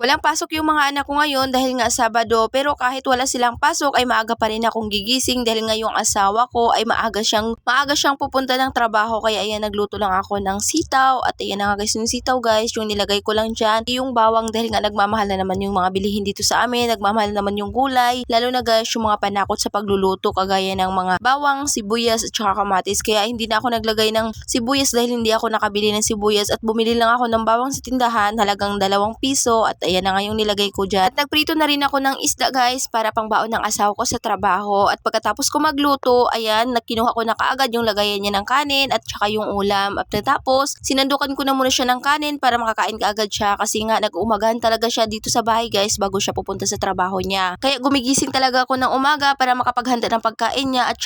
Walang pasok yung mga anak ko ngayon dahil nga Sabado, pero kahit wala silang pasok ay maaga pa rin akong gigising dahil nga yung asawa ko ay maaga siyang pupunta ng trabaho, kaya ayan nagluto lang ako ng sitaw at ayan na nga guys yung sitaw guys, yung nilagay ko lang dyan, yung bawang dahil nga nagmamahal na naman yung mga bilihin dito sa amin, nagmamahal na naman yung gulay, lalo na guys yung mga panakot sa pagluluto kagaya ng mga bawang, sibuyas at saka kamatis, kaya hindi na ako naglagay ng sibuyas dahil hindi ako nakabili ng sibuyas at bumili lang ako ng bawang sa tindahan halagang 2 piso at ayan na nga yung nilagay ko dyan. At nagprito na rin ako ng isda guys para pangbaon ng asawa ko sa trabaho at pagkatapos ko magluto, ayan, kinuha ko na kaagad yung lagayan niya ng kanin at saka yung ulam. At tapos, sinandukan ko na muna siya ng kanin para makakain kaagad siya kasi nga nag-umagahan talaga siya dito sa bahay guys bago siya pupunta sa trabaho niya. Kaya gumigising talaga ako ng umaga para makapaghanda ng pagkain niya at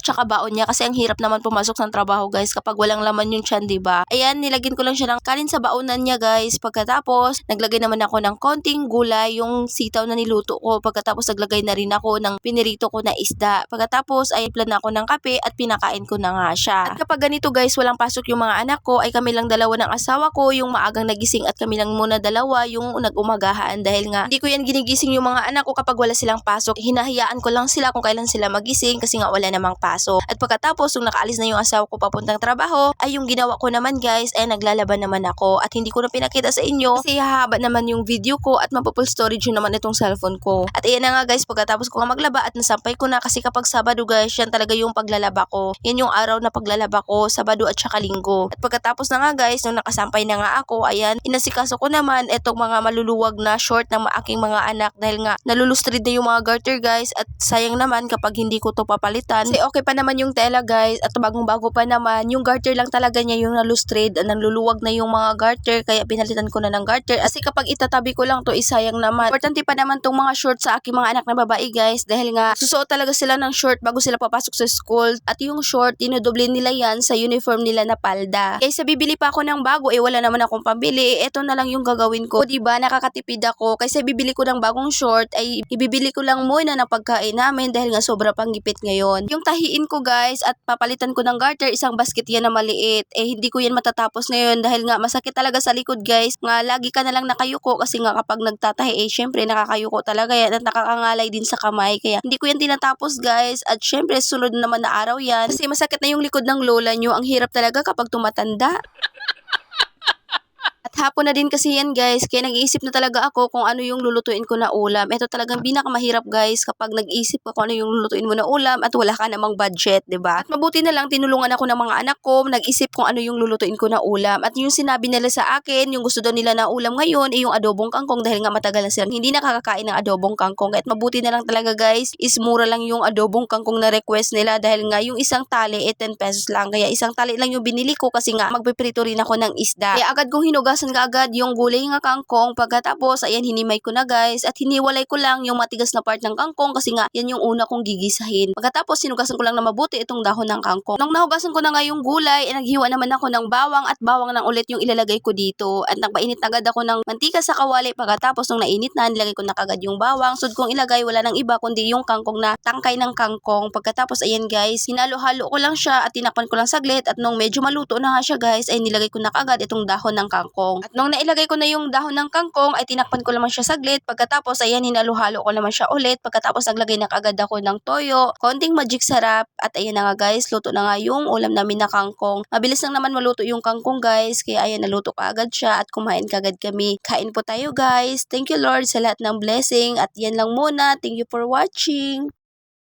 saka baon niya kasi ang hirap naman pumasok ng trabaho guys kapag walang laman yung tiyan, diba? Ayan, nilagyan ko lang siya ng kanin sa baonan niya guys. Pagkatapos, naglagay naman ako ng konting gulay, yung sitaw na niluto ko. Pagkatapos, naglagay na rin ako ng pinirito ko na isda. Pagkatapos, ay plan ako ng kape at pinakain ko na nga siya. At kapag ganito guys, walang pasok yung mga anak ko, ay kami lang dalawa ng asawa ko, yung maagang nagising at kami lang muna dalawa yung nag-umagahan dahil nga hindi ko yan ginigising yung mga anak ko kapag wala silang pasok. Hinahayaan ko lang sila kung kailan sila magising kasi nga wala namang pasok. At pagkatapos, nung nakaalis na yung asawa ko papuntang trabaho, ay yung ginawa ko naman guys, ay naglalaban naman ako at hindi ko na pinakita sa inyo kasi hahaba naman yung video ko at mapupull storage yun naman itong cellphone ko. At ayan na nga guys, pagkatapos ko nga maglaba at nasampay ko na kasi kapag Sabado guys, yan talaga yung paglalaba ko. Yan yung araw na paglalaba ko, Sabado at saka Linggo. At pagkatapos na nga guys, nung nakasampay na nga ako, ayan, inasikaso ko naman itong mga maluluwag na short ng aking mga anak dahil nga nalulustrid na yung mga garter guys at sayang naman kapag hindi ko to papalitan. Kasi okay pa naman yung tela guys at bagong bago pa naman, yung garter lang talaga niya yung nalustrid at naluluwag na yung mga garter kaya pinalitan ko na ng garter. Kasi kapag itatabi ko lang to, isayang naman. Importante pa naman tong mga short sa aking mga anak na babae guys dahil nga susuot talaga sila ng short bago sila papasok sa school at yung short, dinodoble nila yan sa uniform nila na palda. Kaysa bibili pa ako ng bago, wala naman akong pambili, eto na lang yung gagawin ko. O diba, nakakatipid ako. Kaysa bibili ko ng bagong short, ay ibibili ko lang muna ng pagkain namin dahil nga sobra pang gipit ngayon. Yung tahiin ko guys at papalitan ko ng garter, isang basket yan na maliit. Hindi ko yan matatapos ngayon dahil nga masakit talaga sa likod guys. Nga lagi ka na lang nakayuko kasi nga kapag nagtatahi, syempre nakakayuko talaga yan at nakakangalay din sa kamay. Kaya hindi ko yan tinatapos guys at syempre sunod naman na araw yan kasi masakit na yung likod ng lola nyo. Ang hirap talaga kapag tumatanda. At hapon na din kasi yan guys, kaya nag-iisip na talaga ako kung ano yung lulutuin ko na ulam. Ito talagang pinakamahirap guys kapag nag-iisip ka kung ano yung lulutuin mo na ulam at wala ka namang budget, 'di ba? At mabuti na lang tinulungan ako ng mga anak ko, nag-isip kung ano yung lulutuin ko na ulam. At yung sinabi nila sa akin, yung gusto daw nila na ulam ngayon ay yung adobong kangkong dahil nga matagal na silang hindi nakakakain ng adobong kangkong. At mabuti na lang talaga guys, is mura lang yung adobong kangkong na request nila dahil nga yung isang tali 10 pesos lang. Kaya isang tali lang yung binili ko kasi nga magpiprito rin ako ng isda. Kaya agad kong hinugasan kaagad yung gulay nga kangkong. Pagkatapos, ayan, hinimay ko na guys at hiniwalay ko lang yung matigas na part ng kangkong kasi nga yan yung una kong gigisahin. Pagkatapos, sinugasan ko lang na mabuti itong dahon ng kangkong. Nung nahugasan ko na nga yung gulay, naghiwa naman ako ng bawang at bawang nang ulit yung ilalagay ko dito. At nagpainit na agad ako ng mantika sa kawali. Pagkatapos, nung nainit na, nilagay ko na kagad yung bawang. Sud kong ilagay, wala nang iba kundi yung kangkong na tangkay ng kangkong. Pagkatapos, ayan guys, hinalo-halo ko lang siya at tinakpan ko lang saglit at nung medyo maluto na nga siya guys, ay nilagay ko na kagad itong dahon ng kangkong. At nung nailagay ko na yung dahon ng kangkong, ay tinakpan ko naman siya saglit. Pagkatapos, ayan, hinalo-halo ko naman siya ulit. Pagkatapos, naglagay na kagad ako ng toyo, konting magic sarap. At ayan na nga guys, luto na nga yung ulam namin na kangkong. Mabilis lang naman maluto yung kangkong guys. Kaya ayan, naluto kaagad siya at kumain kaagad kami. Kain po tayo guys. Thank you Lord sa lahat ng blessing. At yan lang muna. Thank you for watching.